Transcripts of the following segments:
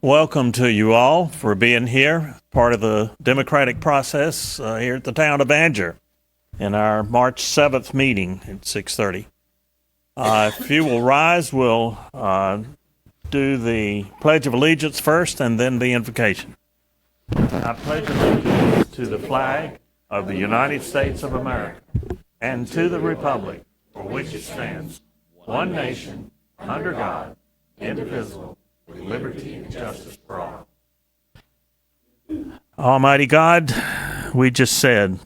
Welcome to you all for being here, part of the democratic process here at the town of Anger in our March 7th meeting at 6:30. If you will rise, we'll do the Pledge of Allegiance first and then the invocation. I pledge allegiance to the flag of the United States of America and to the republic for which it stands, one nation, under God, indivisible, with liberty and justice for all. Almighty God, we just said,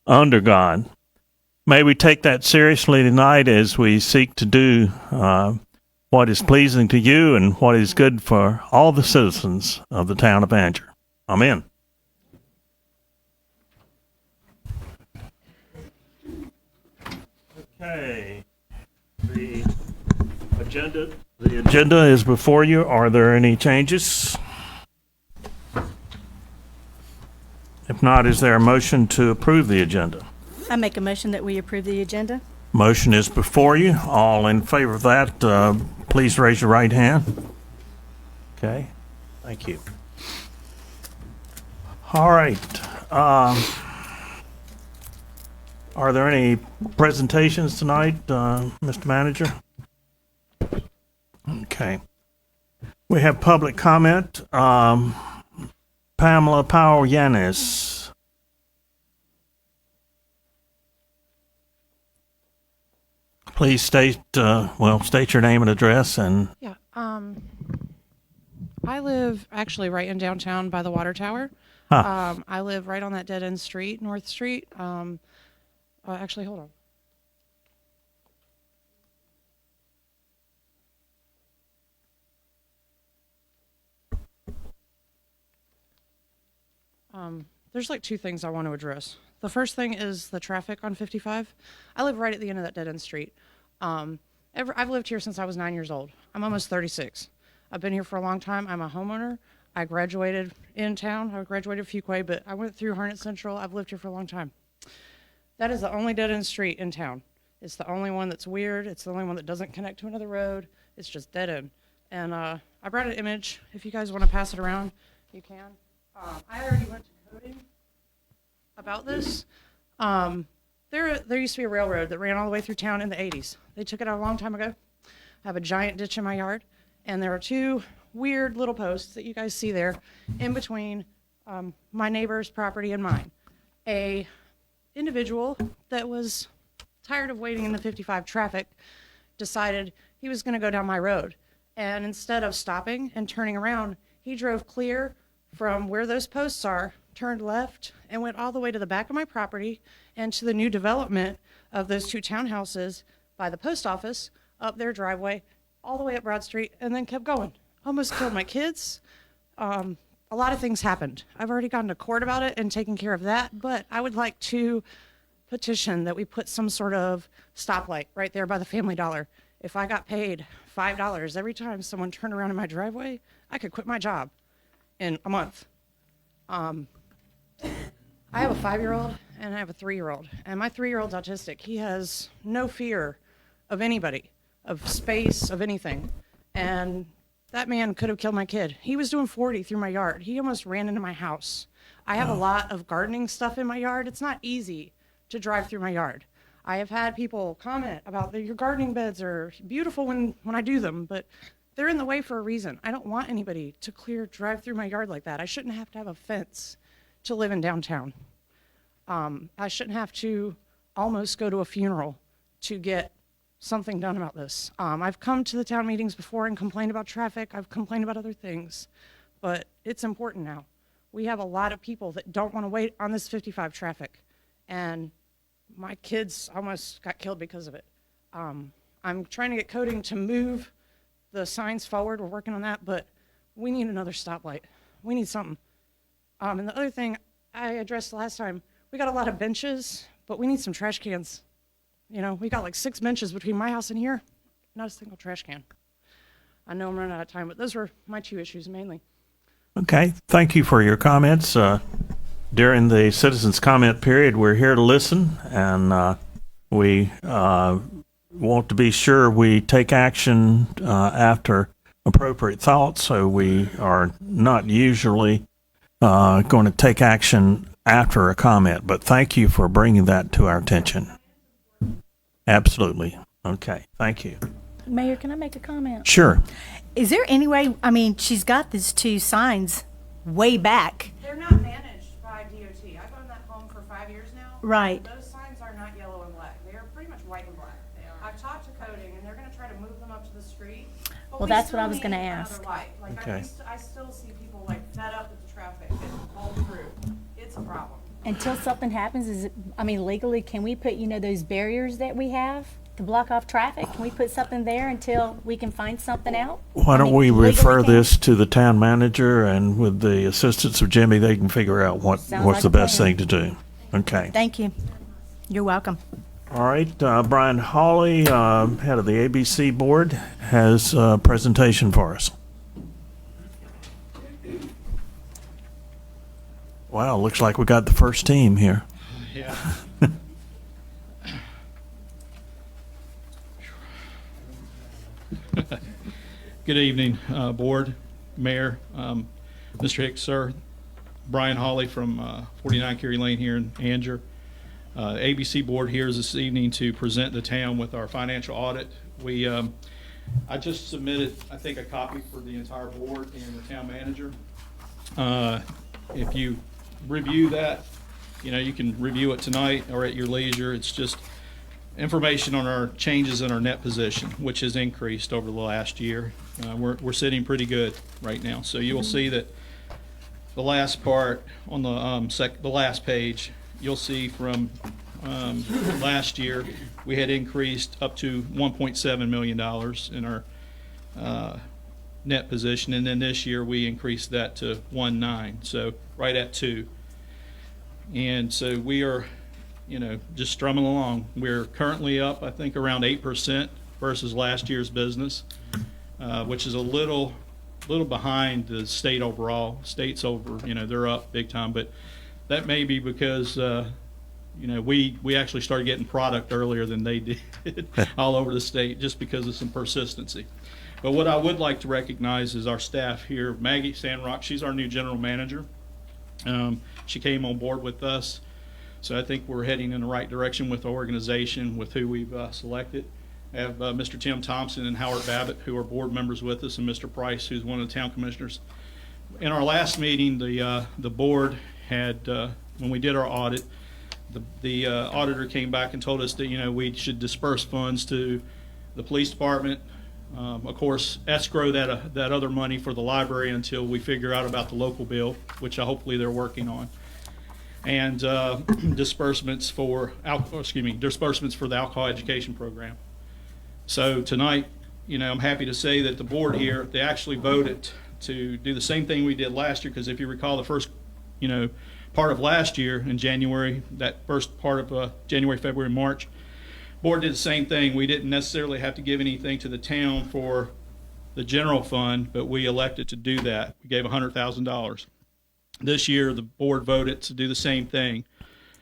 under God. May we take that seriously tonight as we seek to do what is pleasing to you and what is good for all the citizens of the town of Anger. Amen. Okay. The agenda is before you. Are there any changes? If not, is there a motion to approve the agenda? I make a motion that we approve the agenda. Motion is before you. All in favor of that, please raise your right hand. Okay. Thank you. All right. Are there any presentations tonight, Mr. Manager? Okay. We have public comment. Pamela Powell-Yanis. Please state your name and address and. Yeah. I live actually right in downtown by the water tower. Huh. I live right on that dead end street, North Street. Actually, hold on. There's like two things I want to address. The first thing is the traffic on 55. I live right at the end of that dead end street. I've lived here since I was 9 years old. I'm almost 36. I've been here for a long time. I'm a homeowner. I graduated in town. I graduated Fuquay, but I went through Harnett Central. I've lived here for a long time. That is the only dead end street in town. It's the only one that's weird. It's the only one that doesn't connect to another road. It's just dead end. And I brought an image. If you guys want to pass it around, you can. I already went to coding about this. There used to be a railroad that ran all the way through town in the 80s. They took it out a long time ago. I have a giant ditch in my yard, and there are two weird little posts that you guys see there in between my neighbor's property and mine. A individual that was tired of waiting in the 55 traffic decided he was going to go down my road. And instead of stopping and turning around, he drove clear from where those posts are, turned left, and went all the way to the back of my property and to the new development of those two townhouses by the post office, up their driveway, all the way up Broad Street, and then kept going. Almost killed my kids. A lot of things happened. I've already gone to court about it and taken care of that, but I would like to petition that we put some sort of stoplight right there by the Family Dollar. If I got paid $5 every time someone turned around in my driveway, I could quit my job in a month. I have a 5-year-old and I have a 3-year-old, and my 3-year-old's autistic. He has no fear of anybody, of space, of anything. And that man could have killed my kid. He was doing 40 through my yard. He almost ran into my house. I have a lot of gardening stuff in my yard. It's not easy to drive through my yard. I have had people comment about that your gardening beds are beautiful when I do them, but they're in the way for a reason. I don't want anybody to drive through my yard like that. I shouldn't have to have a fence to live in downtown. I shouldn't have to almost go to a funeral to get something done about this. I've come to the town meetings before and complained about traffic. I've complained about other things, but it's important now. We have a lot of people that don't want to wait on this 55 traffic, and my kids almost got killed because of it. I'm trying to get coding to move the signs forward. We're working on that, but we need another stoplight. We need something. And the other thing I addressed last time, we got a lot of benches, but we need some trash cans. You know, we got like 6 benches between my house and here, not a single trash can. I know I'm running out of time, but those were my two issues mainly. Okay, thank you for your comments. During the citizens' comment period, we're here to listen, and we want to be sure we take action after appropriate thoughts, so we are not usually going to take action after a comment, but thank you for bringing that to our attention. Absolutely. Okay, thank you. Mayor, can I make a comment? Sure. Is there any way, I mean, she's got these two signs way back. They're not managed by DOT. I've owned that home for 5 years now. Right. Those signs are not yellow and black. They are pretty much white and black. I've talked to coding, and they're going to try to move them up to the street. But Well, we that's still what I was need gonna another ask. light. Like, Okay. I still see people like fed up with the traffic and all through. It's a problem. Until something happens, is it, I mean, legally, can we put, those barriers that we have to block off traffic? Can we put something there until we can find something out? Why I don't mean, we legally refer can? this to the town manager, and with the assistance of Jimmy, they can figure out what's like the a best plan. thing to do. Okay. Thank you. You're welcome. All right. Brian Hawley, head of the ABC board, has a presentation for us. Wow, looks like we got the first team here. Yeah. Good evening, Board, Mayor, Mr. Hicks, sir. Brian Hawley from 49 Cary Lane here in Anger. ABC Board here is this evening to present the town with our financial audit. I just submitted, I think, a copy for the entire board and the town manager. If you review that, you can review it tonight or at your leisure. It's just information on our changes in our net position, which has increased over the last year. We're sitting pretty good right now. So you will see that the last part on the last page, you'll see from last year we had increased up to $1.7 million in our net position, and then this year we increased that to 1.9, so right at 2. And so we are, just strumming along. We're currently up, I think, around 8% versus last year's business, which is a little behind the state overall. State's over, they're up big time, but that may be because we actually started getting product earlier than they did all over the state, just because of some persistency. But what I would like to recognize is our staff here. Maggie Sandrock, she's our new general manager. She came on board with us, so I think we're heading in the right direction with the organization, with who we've selected. I have Mr. Tim Thompson and Howard Babbitt, who are board members with us, and Mr. Price, who's one of the town commissioners. In our last meeting, the board had, when we did our audit, the auditor came back and told us that we should disperse funds to the police department. Of course, escrow that other money for the library until we figure out about the local bill, which hopefully they're working on, and disbursements for the alcohol education program. So tonight, I'm happy to say that the board here, they actually voted to do the same thing we did last year, because if you recall the first, part of last year in January, that first part of January, February, March, board did the same thing. We didn't necessarily have to give anything to the town for the general fund, but we elected to do that. We gave $100,000. This year, the board voted to do the same thing.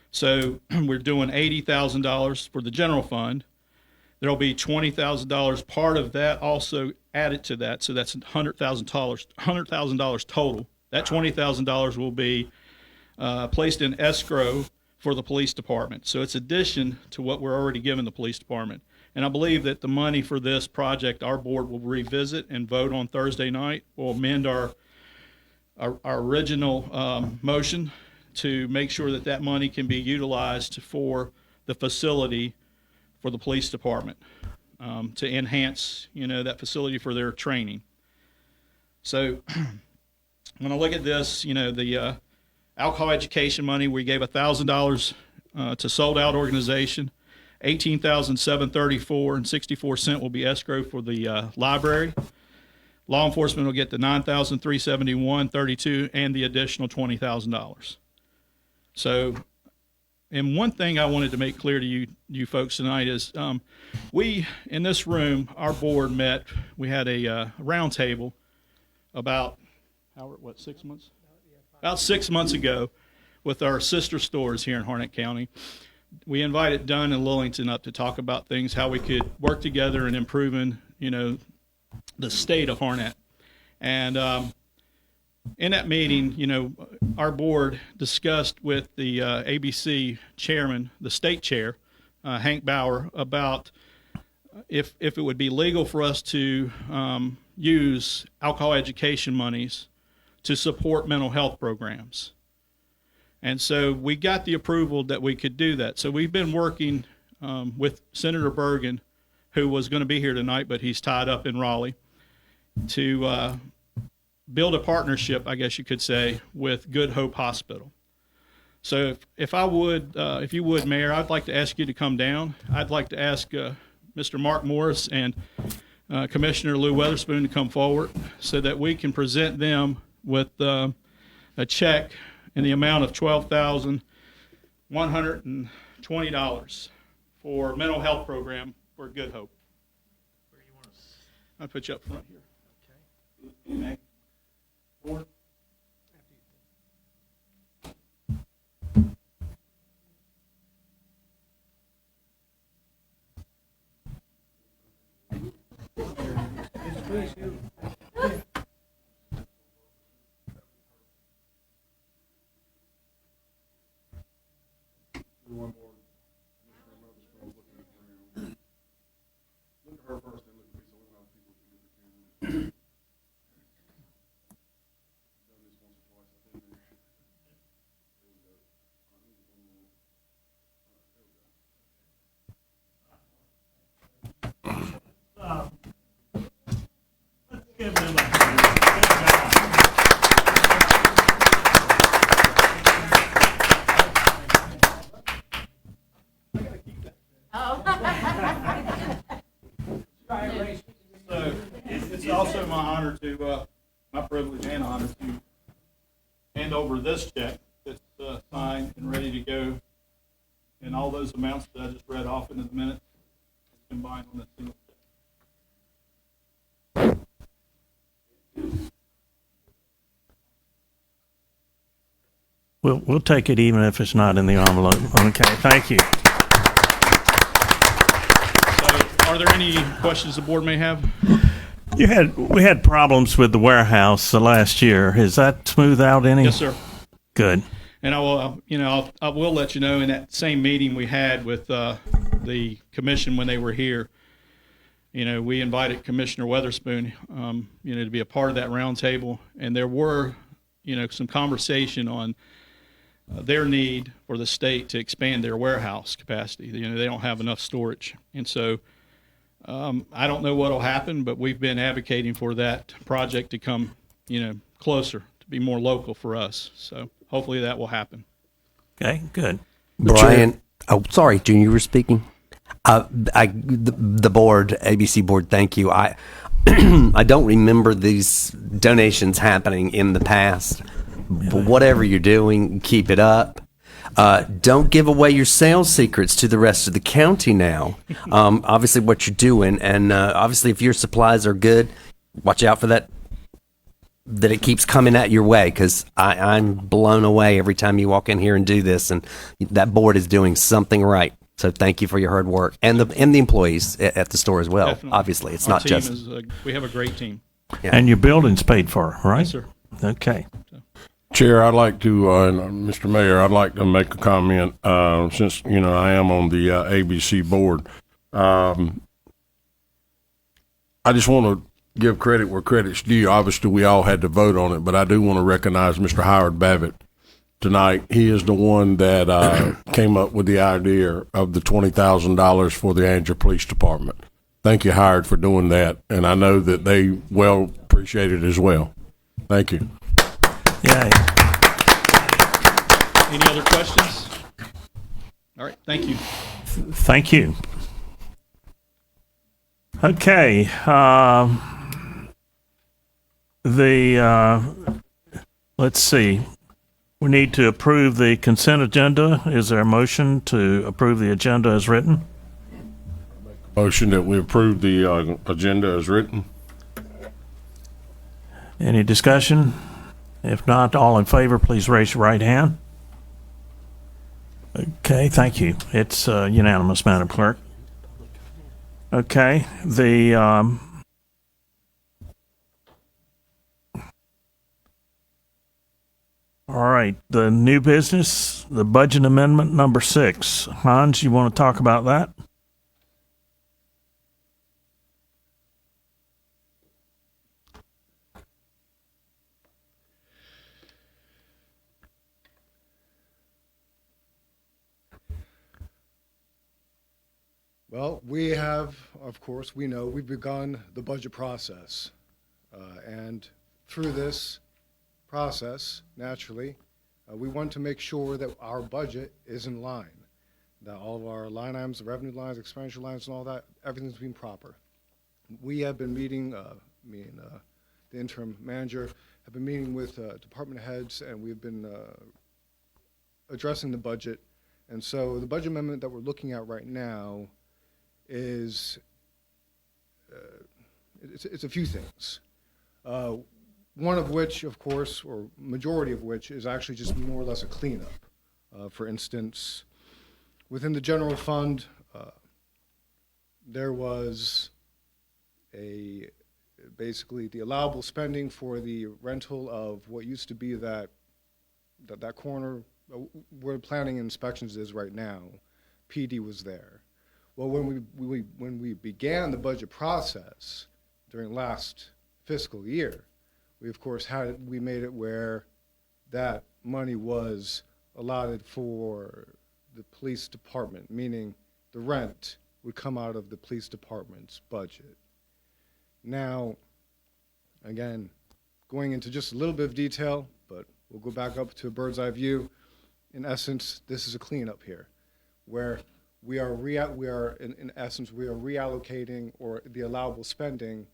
So we're doing $80,000 for the general fund. There'll be $20,000 part of that also added to that, so that's $100,000 total. That $20,000 will be placed in escrow for the police department. So it's addition to what we're already giving the police department. And I believe that the money for this project, our board will revisit and vote on Thursday night. We'll amend our original motion to make sure that that money can be utilized for the facility for the police department, to enhance, that facility for their training. So when I look at this, the alcohol education money, we gave $1,000 to sold out organization. $18,734.64 will be escrow for the library. Law enforcement will get the $9,371.32 and the additional $20,000. So, and one thing I wanted to make clear to you folks tonight is, we in this room, our board met. We had a round table about 6 months? About 6 months ago, with our sister stores here in Harnett County. We invited Dunn and Lillington up to talk about things, how we could work together in improving, the state of Harnett. And in that meeting, you know, our board discussed with the ABC chairman, the state chair, Hank Bauer, about if it would be legal for us to use alcohol education monies to support mental health programs. And so we got the approval that we could do that. So we've been working with Senator Bergen, who was going to be here tonight, but he's tied up in Raleigh, to build a partnership, I guess you could say, with Good Hope Hospital. So if you would, Mayor, I'd like to ask you to come down. I'd like to ask Mr. Mark Morris and Commissioner Lou Weatherspoon to come forward so that we can present them with a check in the amount of $12,120 for mental health program for Good Hope. Where do you want us? I'll put you up front here. Okay. Board. Give them a hand. Good job. So it's also my honor to, my privilege and honor to hand over this check that's signed and ready to go. And all those amounts that I just read off in a minute combined on that single check. We'll take it even if it's not in the envelope. Okay, thank you. So are there any questions the board may have? We had problems with the warehouse last year. Has that smoothed out any? Yes, sir. Good. And I will, I will let you know in that same meeting we had with the commission when they were here, we invited Commissioner Weatherspoon, to be a part of that roundtable, and there were, some conversation on their need for the state to expand their warehouse capacity. They don't have enough storage, and so I don't know what will happen, but we've been advocating for that project to come, closer, to be more local for us. So hopefully that will happen. Okay, good. Brian, oh, sorry, Junior, you were speaking. The board, ABC board, thank you. I don't remember these donations happening in the past. But whatever you're doing, keep it up. Don't give away your sales secrets to the rest of the county now. Obviously, what you're doing, and obviously, if your supplies are good, watch out for that it keeps coming at your way, because I'm blown away every time you walk in here and do this, and that board is doing something right. So thank you for your hard work, and the employees at the store as well. Definitely. Obviously, it's Our not team just. we have a great team. Yeah. And your building's paid for, right? Yes, sir. Okay. Chair, I'd like to, and Mr. Mayor, I'd like to make a comment, since, I am on the ABC board. I just want to give credit where credit's due. Obviously, we all had to vote on it, but I do want to recognize Mr. Howard Babbitt tonight. He is the one that came up with the idea of the $20,000 for the Angier Police Department. Thank you, Howard, for doing that, and I know that they well appreciate it as well. Thank you. Yay. Any other questions? All right, thank you. Thank you. Okay. Let's see. We need to approve the consent agenda. Is there a motion to approve the agenda as written? Motion that we approve the agenda as written. Any discussion? If not, all in favor, please raise your right hand. Okay, thank you. It's unanimous, Madam Clerk. Okay, All right, the new business, the budget amendment number 6. Hans, you want to talk about that? Well, we have, of course, we've begun the budget process. And through this process, naturally, we want to make sure that our budget is in line, that all of our line items, the revenue lines, expenditure lines, and all that, everything's being proper. We have been meeting, the interim manager, have been meeting with department heads, and we've been addressing the budget. And so the budget amendment that we're looking at right now is it's a few things. One of which, of course, or majority of which, is actually just more or less a cleanup. For instance, within the general fund, there was basically the allowable spending for the rental of what used to be that corner where planning and inspections is right now. PD was there. Well, when we began the budget process during last fiscal year, we of course we made it where that money was allotted for the police department, meaning the rent would come out of the police department's budget. Now, again, going into just a little bit of detail, but we'll go back up to a bird's eye view. In essence, this is a cleanup here, where we are in essence reallocating or the allowable spending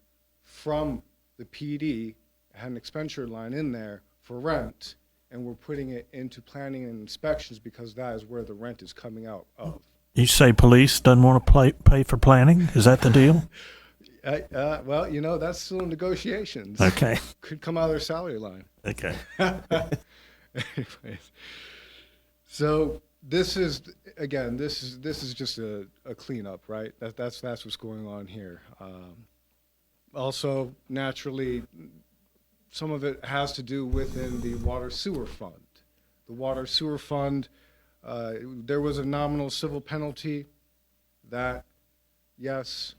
from the PD, had an expenditure line in there for rent, and we're putting it into planning and inspections because that is where the rent is coming out of. You say police doesn't want to pay for planning? Is that the deal? Well, that's still in negotiations. Okay. Could come out of their salary line. Okay. Anyways, so this is just a cleanup, right? That's what's going on here. Also, naturally, some of it has to do within the water sewer fund. The water sewer fund, there was a nominal civil penalty that, yes,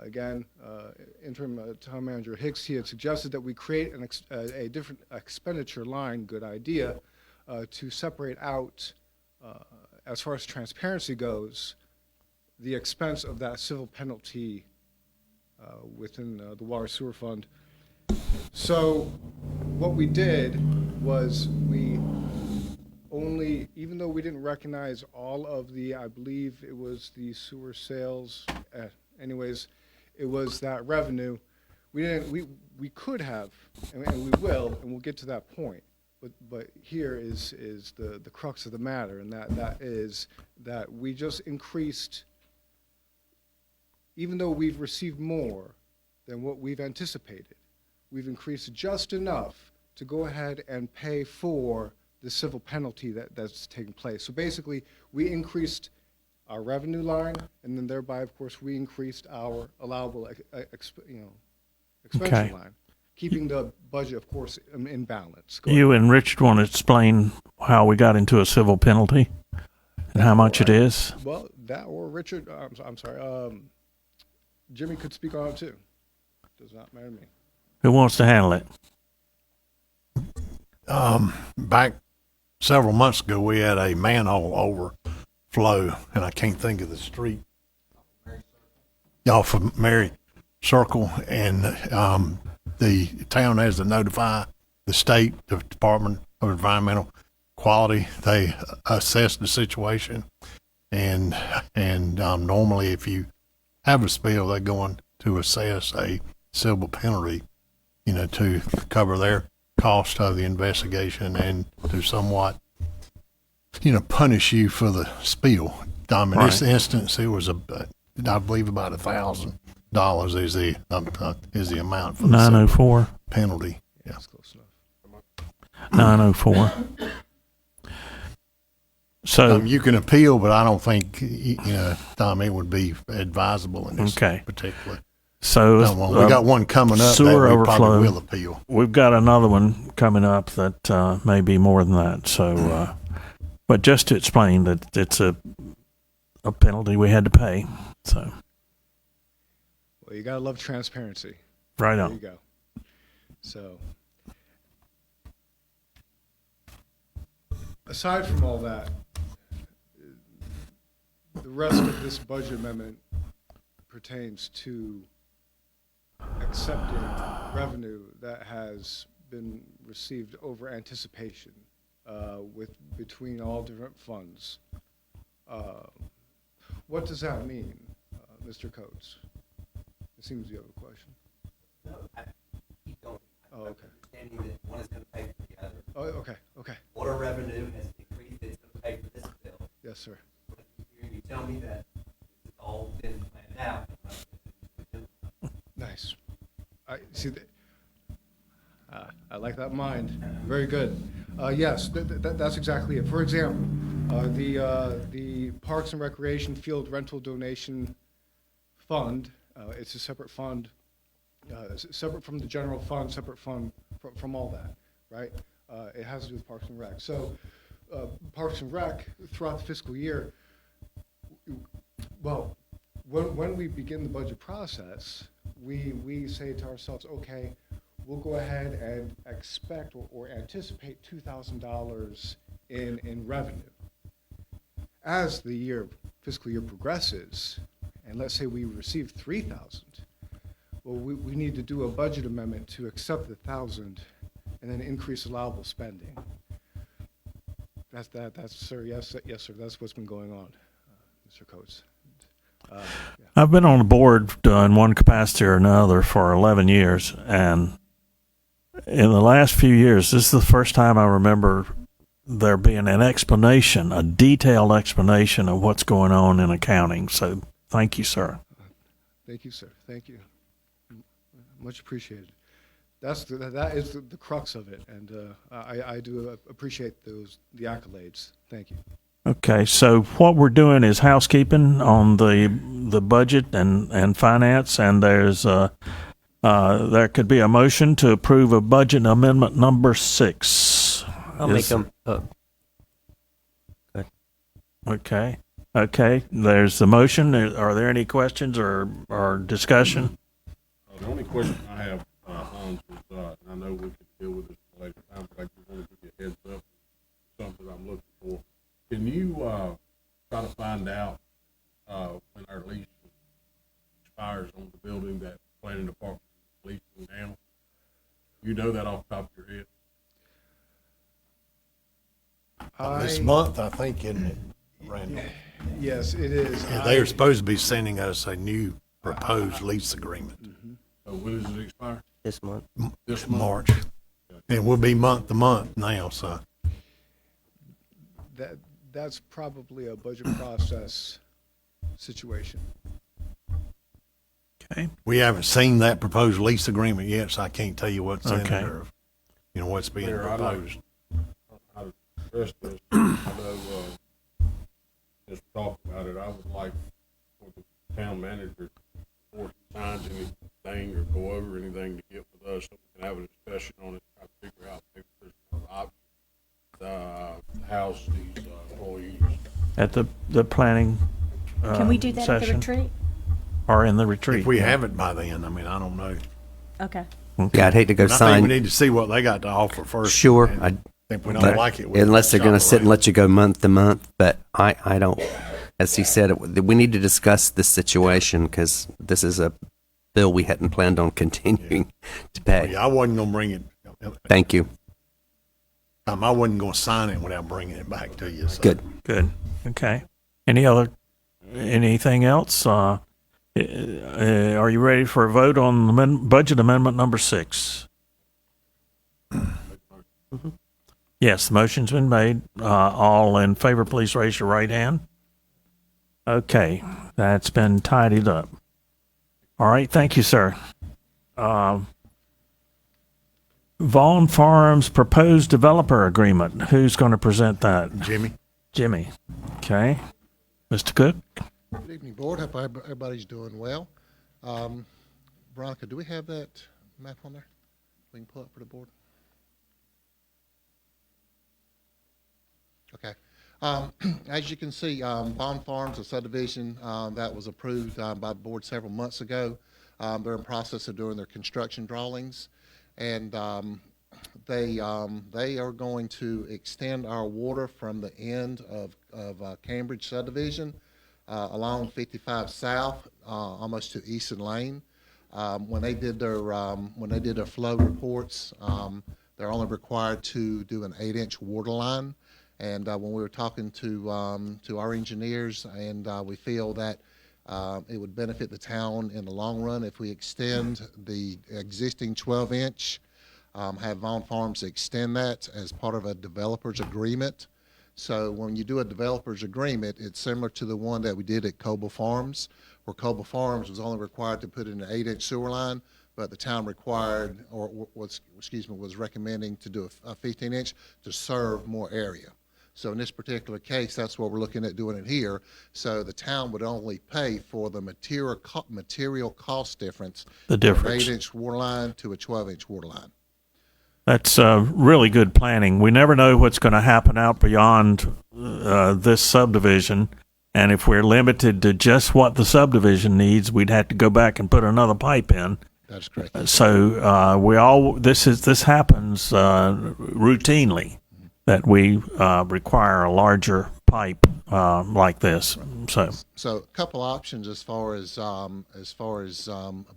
again, interim town manager Hicks, he had suggested that we create a different expenditure line, good idea, to separate out, as far as transparency goes, the expense of that civil penalty within the water sewer fund. So what we did was even though we didn't recognize all of I believe it was the sewer sales, anyways, it was that revenue. We could have, and we will, and we'll get to that point. But here is the crux of the matter, and that is that we just increased, even though we've received more than what we've anticipated, we've increased just enough to go ahead and pay for the civil penalty that's taking place. So basically, we increased our revenue line, and then thereby, of course, we increased our allowable expenditure line, keeping the budget, of course, in balance. You and Richard want to explain how we got into a civil penalty and how much it is? Well, that or Richard, I'm sorry, Jimmy could speak on it too. Does not matter to me. Who wants to handle it? Back several months ago, we had a manhole overflow, and I can't think of the street. Off of Mary Circle, and the town has to notify the state Department of Environmental Quality. They assess the situation, and normally, if you have a spill, they're going to assess a civil penalty, to cover their cost of the investigation and to somewhat, punish you for the spill. In this instance, it was I believe about $1,000 is the amount for the 904. penalty. Yeah. That's close enough. 904. So You can appeal, but I don't think Tom, it would be advisable in this particular. So we got one coming up sewer that we overflow. probably will appeal. We've got another one coming up that may be more than that. So, but just to explain that it's a penalty we had to pay. So, Well, you gotta love transparency. right There on. you go. So, aside from all that, the rest of this budget amendment pertains to accepting revenue that has been received over anticipation between all different funds. What does that mean, Mr. Coates? It seems you have a question. Keep going. Oh, okay. Understanding that one is going to pay for the other. Oh, okay, okay. Water revenue has decreased, it's going to pay for this bill. Yes, sir. You tell me that it's all been planned out. Nice. I see. I like that mind. Very good. Yes, that's exactly it. For example, the Parks and Recreation Field Rental Donation Fund. It's a separate fund, separate from the general fund, separate fund from all that, right? It has to do with Parks and Rec. So, Parks and Rec throughout the fiscal year. Well, when we begin the budget process, we say to ourselves, okay, we'll go ahead and expect or anticipate $2,000 in revenue. As the fiscal year progresses, and let's say we receive 3,000, well, we need to do a budget amendment to accept the 1,000 and then increase allowable spending. That's sir. Yes, sir. That's what's been going on, Mr. Coates. Yeah. I've been on the board in one capacity or another for 11 years, and in the last few years, this is the first time I remember there being an explanation, a detailed explanation of what's going on in accounting. So thank you, sir. Thank you, sir. Thank you. Much appreciated. That is the crux of it, and I do appreciate the accolades. Thank you. Okay, so what we're doing is housekeeping on the budget and finance, and there could be a motion to approve a budget amendment number 6. I'll make them. Okay. There's the motion. Are there any questions or discussion? The only question I have, Hans, is, and I know we could deal with this later time, but I just want to give you a heads up, something I'm looking for. Can you try to find out when our lease expires on the building that planning department is leasing now? You know that off the top of your head? This month, I think, isn't it, Randall? Yes, it is. Yeah, they are supposed to be sending us a new proposed lease agreement. So when does it expire? This month. This month? March. And we'll be month to month now, so. That's probably a budget process situation. Okay. We haven't seen that proposed lease agreement yet, so I can't tell you what's in it Okay. or, what's being Mayor, I'd like- proposed. How to address this. I know, just talk about it, I would like for the town manager, before he signs anything or go over anything, to get with us, so we can have a discussion on it, try to figure out if there's other options, house these employees. At the planning Can we do that at the session? retreat? Or in the retreat? If we have it by then, I mean, I don't know. Okay. Yeah, I'd hate to go I think we sign. need to see what they got to offer first. Sure, And if we don't but like it, we unless they're going to shop sit and around. let you go month to month. But I don't. As he said, we need to discuss this situation because this is a bill we hadn't planned on continuing to pay. Yeah, I wasn't going to bring it. Thank you. I wasn't going to sign it without bringing it back to you. So. Good. Okay. Anything else? Are you ready for a vote on budget amendment number 6? Yes, the motion's been made. All in favor, please raise your right hand. Okay, that's been tidied up. All right, thank you, sir. Vaughn Farms proposed developer agreement. Who's going to present that? Jimmy? Jimmy. Okay. Mr. Cook? Good evening, Board. Hope everybody's doing well. Veronica, do we have that map on there? We can pull up for the board. As you can see, Bond Farms, a subdivision that was approved by the board several months ago. They're in process of doing their construction drawings, and they are going to extend our water from the end of Cambridge subdivision along 55 South, almost to Easton Lane. When they did their flow reports, they're only required to do an 8-inch water line. And when we were talking to our engineers, and we feel that it would benefit the town in the long run if we extend the existing 12-inch, have Vaughn Farms extend that as part of a developer's agreement. So when you do a developer's agreement, it's similar to the one that we did at Coble Farms, where Coble Farms was only required to put in an 8-inch sewer line, but the town required, or was recommending to do a 15-inch to serve more area. So in this particular case, that's what we're looking at doing it here. So the town would only pay for the material cost difference. The difference. From an 8-inch water line to a 12-inch water line. That's really good planning. We never know what's going to happen out beyond this subdivision, and if we're limited to just what the subdivision needs, we'd have to go back and put another pipe in. That's correct. So this happens routinely, that we require a larger pipe like this. So a couple options as far as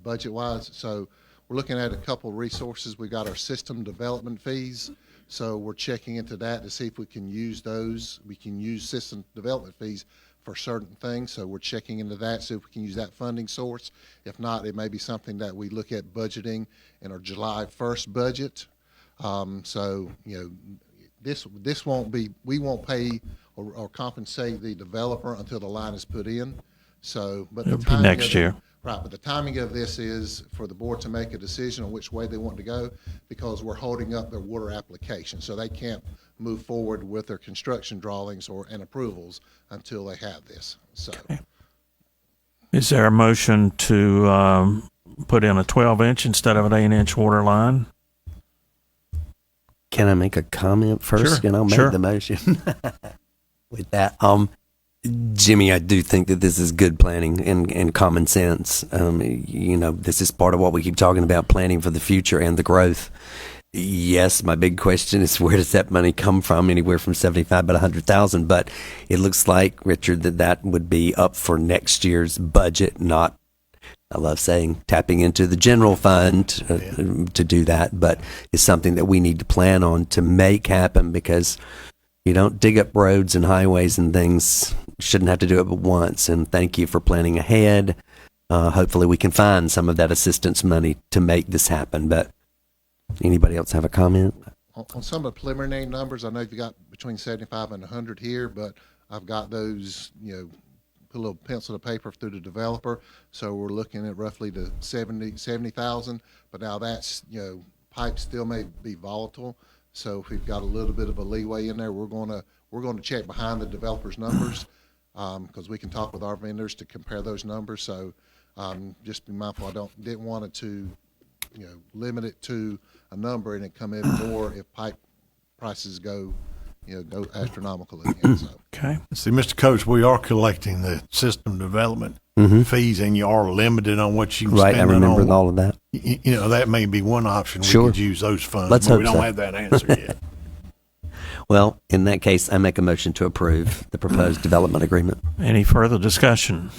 budget wise. So we're looking at a couple resources. We got our system development fees. So we're checking into that to see if we can use those. We can use system development fees for certain things. So we're checking into that, see if we can use that funding source. If not, it may be something that we look at budgeting in our July 1st budget. This won't be, we won't pay or compensate the developer until the line is put in. So, but the It'll be timing next of year. Right, but the timing of this is for the board to make a decision on which way they want to go, because we're holding up their water application. So they can't move forward with their construction drawings and approvals until they have this. So, okay. Is there a motion to put in a 12-inch instead of an 8-inch water line? Can I make a comment first? Sure, And I'll make sure. the motion with that. Jimmy, I do think that this is good planning and common sense. This is part of what we keep talking about, planning for the future and the growth. Yes, my big question is, where does that money come from? Anywhere from 75 to 100,000. But it looks like, Richard, that would be up for next year's budget, not, I love saying, tapping into the general fund to do that, but it's something that we need to plan on to make happen, because you don't dig up roads and highways and things. Shouldn't have to do it but once. And thank you for planning ahead. Hopefully we can find some of that assistance money to make this happen. But anybody else have a comment? on some of the preliminary numbers, I know you've got between 75 and 100 here, but I've got those, put a little pencil to paper through the developer. So we're looking at roughly to 70,000. But now that's, pipes still may be volatile. So if we've got a little bit of a leeway in there, we're going to check behind the developer's numbers, because we can talk with our vendors to compare those numbers. So just be mindful. Didn't want it to, limit it to a number and it come in more if pipe prices go astronomical again. So. Okay. See, Mr. Coach, we are collecting the system development fees, and you are limited on what you can Right, spend I remember on. all of that. That may be one option. Sure. We could use those funds, Let's but we hope don't so. have that answer yet. Well, in that case, I make a motion to approve the proposed development agreement. Any further discussion?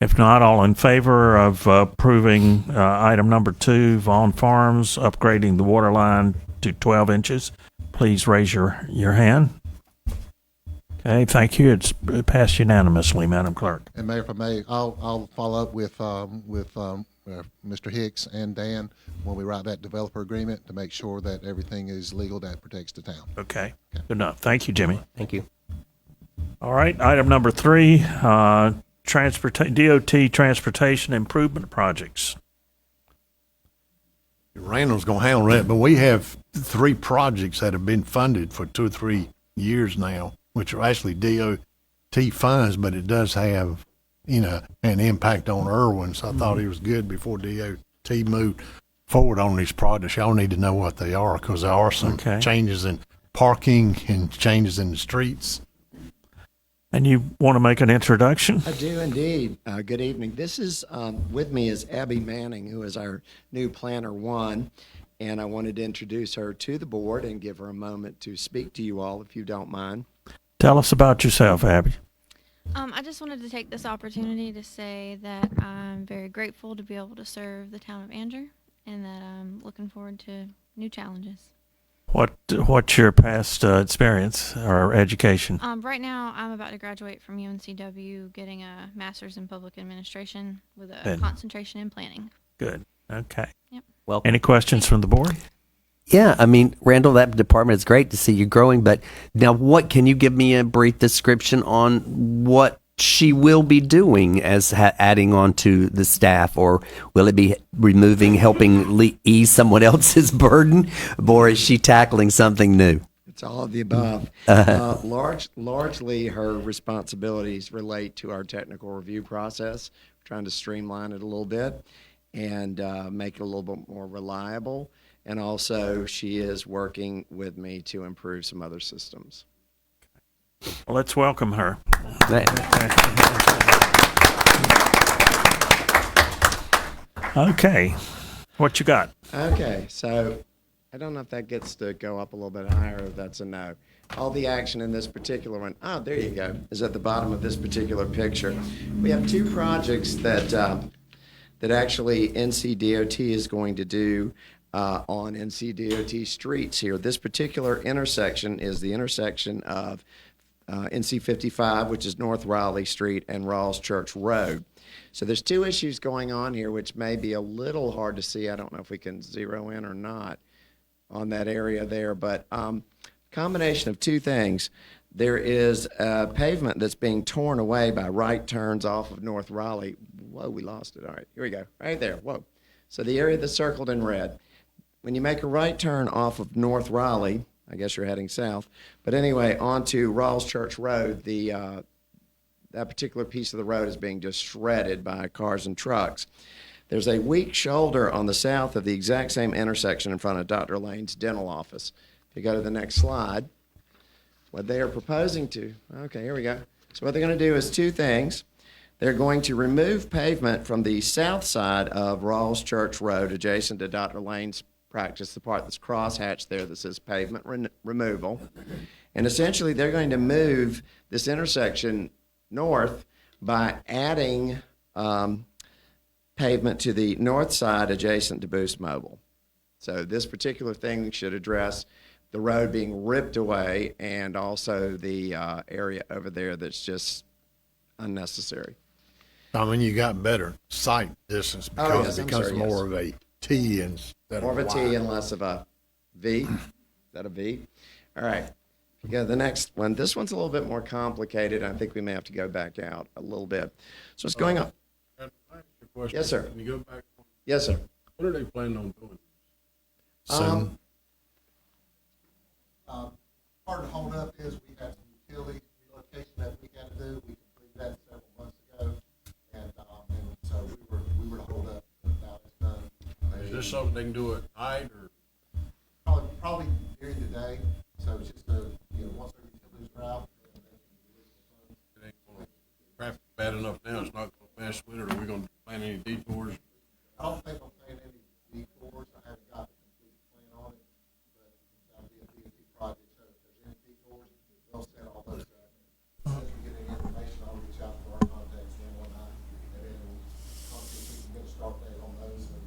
If not, all in favor of approving item number 2, Vaughn Farms, upgrading the water line to 12 inches, please raise your hand. Okay, thank you. It's passed unanimously, Madam Clerk. And Mayor, if I may, I'll follow up with Mr. Hicks and Dan when we write that developer agreement to make sure that everything is legal that protects the town. Okay, good enough. Thank you, Jimmy. Thank you. All right, item number 3, DOT transportation improvement projects. Randall's going to handle that, but we have 3 projects that have been funded for 2 or 3 years now, which are actually DOT funds, but it does have, an impact on Irwin. So I thought it was good before DOT moved forward on these projects. Y'all need to know what they are, because there are some Okay. changes in parking and changes in the streets. And you want to make an introduction? I do indeed. Good evening. This is, with me is Abby Manning, who is our new Planner One, and I wanted to introduce her to the board and give her a moment to speak to you all, if you don't mind. Tell us about yourself, Abby. I just wanted to take this opportunity to say that I'm very grateful to be able to serve the town of Anger, and that I'm looking forward to new challenges. What's your past experience or education? Right now, I'm about to graduate from UNCW, getting a master's in public administration with a Good. concentration in planning. Good. Okay. Yep. Well, Any questions from the board? yeah, I mean, Randall, that department is great to see you growing, but now what, can you give me a brief description on what she will be doing as adding on to the staff, or will it be removing, helping ease someone else's burden, or is she tackling something new? It's all of the above. Largely, her responsibilities relate to our technical review process. We're trying to streamline it a little bit and make it a little bit more reliable. And also, she is working with me to improve some other systems. Well, let's welcome her. Okay. What you got? Okay, so I don't know if that gets to go up a little bit higher, if that's a no. All the action in this particular one, there you go, is at the bottom of this particular picture. We have two projects that actually NCDOT is going to do on NCDOT streets here. This particular intersection is the intersection of NC 55, which is North Raleigh Street, and Rawls Church Road. So there's two issues going on here, which may be a little hard to see. I don't know if we can zero in or not on that area there, but combination of two things. There is a pavement that's being torn away by right turns off of North Raleigh. Whoa, we lost it. All right, here we go. Right there. Whoa. So the area that's circled in red. When you make a right turn off of North Raleigh, I guess you're heading south, but anyway, onto Rawls Church Road, that particular piece of the road is being just shredded by cars and trucks. There's a weak shoulder on the south of the exact same intersection in front of Dr. Lane's dental office. If you go to the next slide, what they are proposing to, okay, here we go. So what they're going to do is two things. They're going to remove pavement from the south side of Rawls Church Road, adjacent to Dr. Lane's practice, the part that's crosshatched there that says pavement removal. And essentially, they're going to move this intersection north by adding pavement to the north side adjacent to Boost Mobile. So this particular thing should address the road being ripped away and also the area over there that's just unnecessary. I mean, you got better sight distance because yes, it becomes more of a T instead more of of a T Y. and less of a V. Is that a V? All right. You go to the next one. This one's a little bit more complicated. I think we may have to go back out a little bit. So what's going on? Can I ask you a question? Yes, sir. Can you go back? Yes, sir. What are they planning on doing? Soon. Part of the holdup is we had some utility relocation that we had to do. We completed that several months ago, and so we were to hold up. Now it's done. Is this something they can do at night or? Probably during the day. So it's just once our utilities are out. It ain't gonna, traffic bad enough now, it's not gonna mess with it, or are we gonna plan any detours? I don't think I'm planning any detours. I haven't got a complete plan on it, but that'll be a DOT project. So if there's any detours, they'll set all those up. As soon as we get any information, I'll reach out to our contacts in one night, and then we can get a start date on those and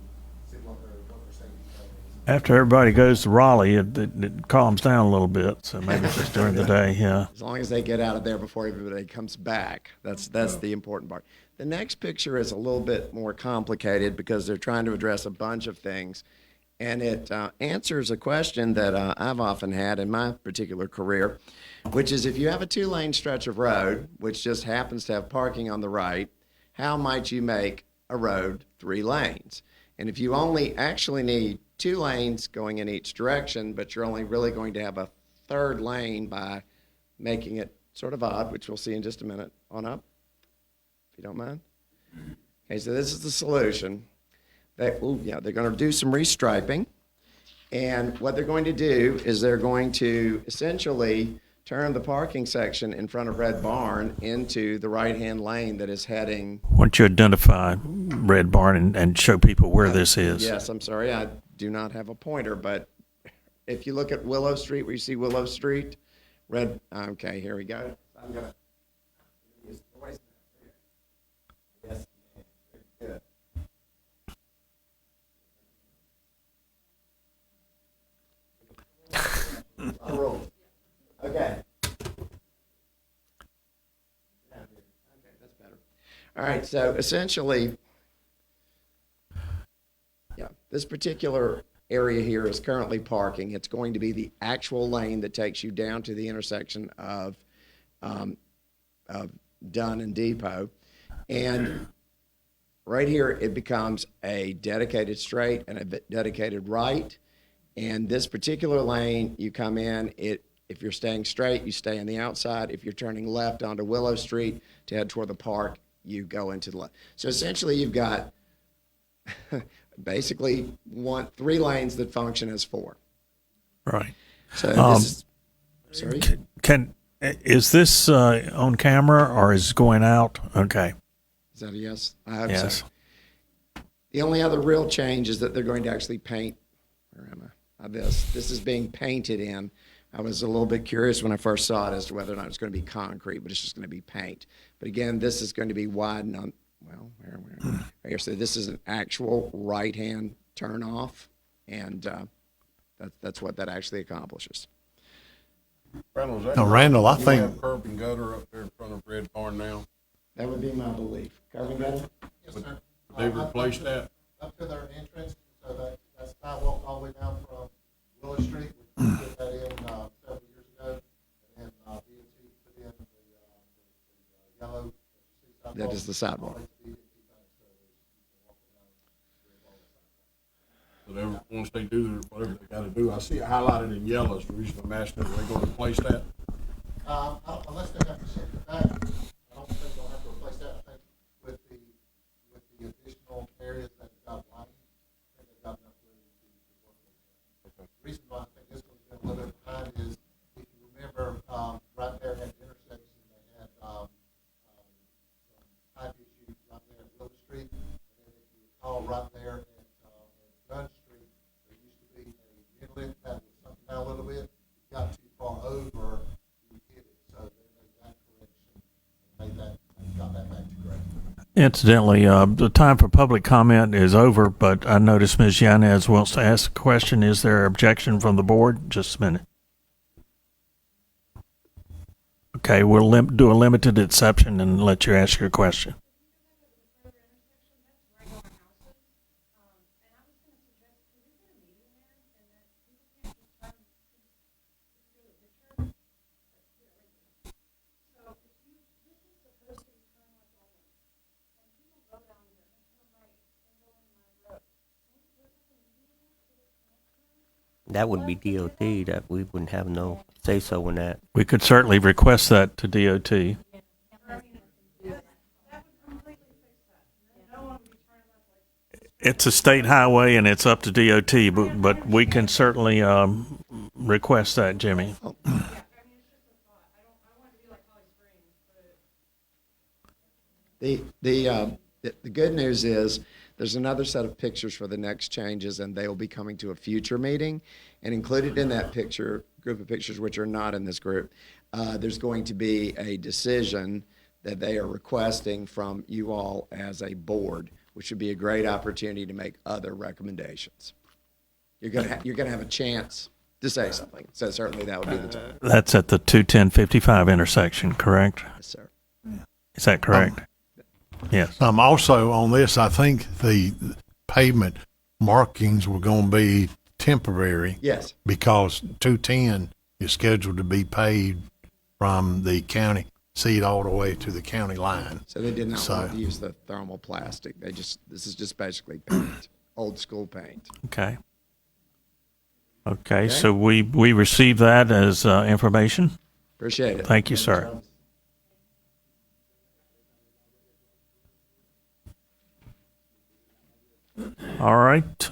see what their safety plan is. After everybody goes to Raleigh, it calms down a little bit. So maybe it's just during the day. Yeah. As long as they get out of there before everybody comes back. That's the important part. The next picture is a little bit more complicated because they're trying to address a bunch of things. And it answers a question that I've often had in my particular career, which is if you have a 2-lane stretch of road, which just happens to have parking on the right, how might you make a road 3 lanes? And if you only actually need 2 lanes going in each direction, but you're only really going to have a 3rd lane by making it sort of odd, which we'll see in just a minute. On up, if you don't mind. Okay, so this is the solution. They're going to do some restriping, And what they're going to do is they're going to essentially turn the parking section in front of Red Barn into the right-hand lane that is heading. Why don't you identify Red Barn and show people where this is? Yes, I'm sorry, I do not have a pointer, but if you look at Willow Street, where you see Willow Street, okay, here we go. I'm gonna use the voice. Yes, very good. Okay. Okay, that's better. All right, so essentially, yeah, this particular area here is currently parking. It's going to be the actual lane that takes you down to the intersection of Dunn and Depot. And right here, it becomes a dedicated straight and a dedicated right. And this particular lane, you come in, if you're staying straight, you stay on the outside. If you're turning left onto Willow Street to head toward the park, you go into the left. So essentially, you've got basically three lanes that function as four. Right. So this is, sorry? Is this on camera or is it going out? Okay. Is that a yes? I hope Yes. so. The only other real change is that they're going to actually paint. Where am I? This is being painted in. I was a little bit curious when I first saw it as to whether or not it's going to be concrete, but it's just going to be paint. But again, this is going to be widened on, well, right here. So this is an actual right-hand turn off, and that's what that actually accomplishes. Randall, I think Curb and gutter up there in front of Red Barn now. That would be my belief. Curb and gutter? Yes, sir. They replaced that? Up to their entrance, so that sidewalk all the way down from Willow Street. We put that in several years ago, and then BOC put in the yellow. That is the sidewalk. So once they do whatever they gotta do, I see it highlighted in yellow, is the reason I'm asking, are they gonna replace that? Unless they have to shift it back, I don't think they'll have to replace that. I think with the additional areas that have got lighting, I think they've got enough room to work with that. The reason why I think this one's been a little bit behind is, if you remember, right there at the intersection, they had some pipe issues right there at Willow Street. And then if you recall, right there at Dunn Street, there used to be a inlet that was sunken down a little bit. It got too far over, you hit it. So they made that correction and got that back to correct. Incidentally, the time for public comment is over, but I notice Ms. Yanez wants to ask a question. Is there objection from the board? Just a minute. Okay, we'll do a limited exception and let you ask your question. That would be DOT, that we wouldn't have no say-so in that. We could certainly request that to DOT. It's a state highway and it's up to DOT, but we can certainly request that, Jimmy. The good news is there's another set of pictures for the next changes, and they will be coming to a future meeting. And included in that group of pictures, which are not in this group, there's going to be a decision that they are requesting from you all as a board, which would be a great opportunity to make other recommendations. You're gonna have a chance to say something. So certainly that would be the time. That's at the 210-55 intersection, correct? Yes, sir. Is that correct? Yes. Also on this, I think the pavement markings were going to be temporary. Yes. Because 210 is scheduled to be paved from the county seat all the way to the county line. So they did not want to use the thermoplastic. This is just basically paint, old school paint. Okay. Okay, so we receive that as information. Appreciate it. Thank you, sir. All right.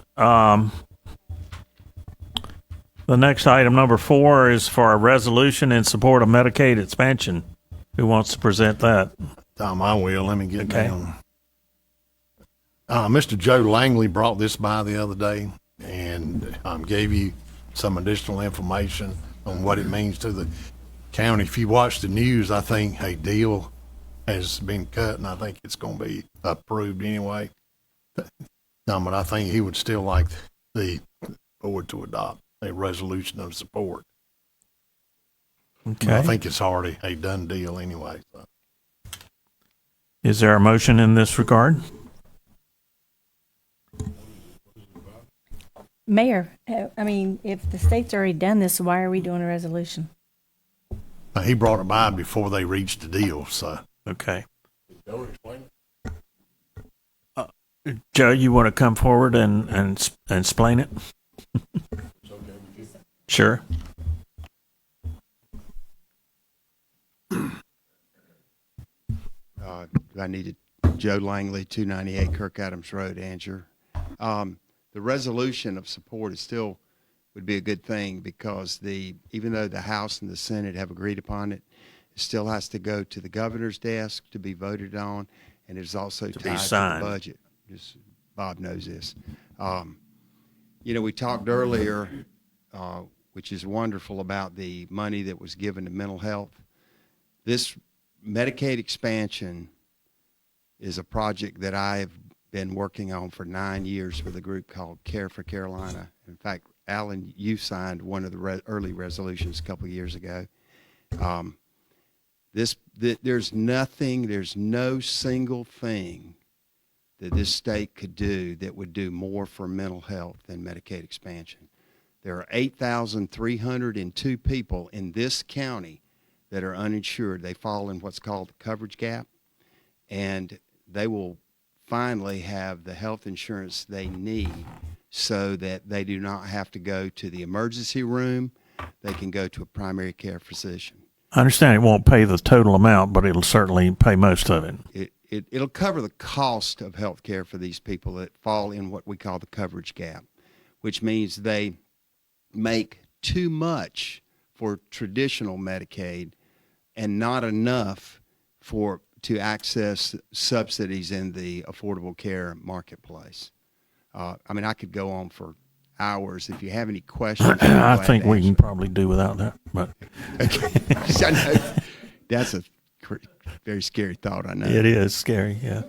The next item, number 4, is for a resolution in support of Medicaid expansion. Who wants to present that? Tom, I will. Let me get Okay. down. Mr. Joe Langley brought this by the other day and gave you some additional information on what it means to the county. If you watch the news, I think a deal has been cut, and I think it's going to be approved anyway. No, but I think he would still like the board to adopt a resolution of support. Okay. I think it's already a done deal anyway. So. Is there a motion in this regard? Mayor, I mean, if the state's already done this, why are we doing a resolution? He brought it by before they reached the deal, so. Okay. Joe, you want to come forward and explain it? Sure. I needed Joe Langley, 298 Kirk Adams Road, Angier. The resolution of support is still would be a good thing because even though the House and the Senate have agreed upon it, it still has to go to the governor's desk to be voted on, and it's also To be tied to signed. the budget. Just, Bob knows this. We talked earlier, which is wonderful, about the money that was given to mental health. This Medicaid expansion is a project that I have been working on for 9 years with a group called Care for Carolina. In fact, Alan, you signed one of the early resolutions a couple of years ago. There's no single thing that this state could do that would do more for mental health than Medicaid expansion. There are 8,302 people in this county that are uninsured. They fall in what's called the coverage gap, and they will finally have the health insurance they need so that they do not have to go to the emergency room. They can go to a primary care physician. I understand it won't pay the total amount, but it'll certainly pay most of it. It'll cover the cost of health care for these people that fall in what we call the coverage gap, which means they make too much for traditional Medicaid and not enough to access subsidies in the affordable care marketplace. I could go on for hours. If you have any questions, I think we can probably do without that. But I know that's a very scary thought. I know it is scary. Yeah.